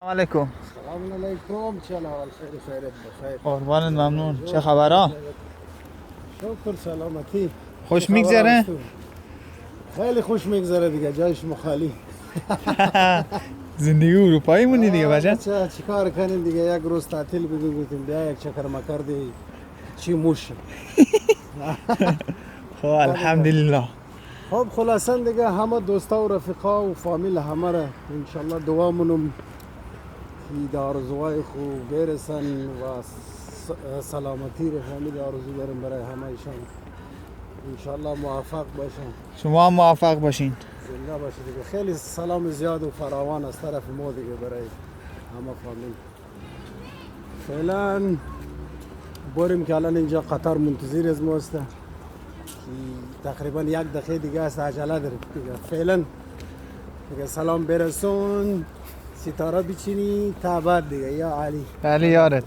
سلام علیکم. سلام علیکم. چه حال؟ خیرت بخیر. قربانت، ممنون. چه خبرها؟ شکر سلامتی. خوش چه خبر میگذره؟ است تو؟ خیلی خوش میگذره دیگه، جایش مخالی. زندگی اروپایی مونی دیگه بچه. چه کار کنیم دیگه، یک روز تعطیل بودیم گفتیم بیا یک چکر مکردی چی موش. خب الحمدلله. خب خلاصا دیگه همه دوستا و رفیقا و فامیل همه را انشالله دعامونم که آرزوهای خوب برسن و سلامتی رو فامیل آرزو داریم برای همه ایشان. انشالله موفق باشن، شما هم موفق باشین. زنده باشه دیگه. خیلی سلام زیاد و فراوان از طرف ما دیگه برای همه فامیل. فعلا بریم که الان اینجا قطار منتظر از ماست که تقریبا یک دقیقه دیگه است، عجله داریم دیگه. فعلا دیگه سلام برسون، ستاره بچینی تا بعد دیگه. یا علی بله یارت.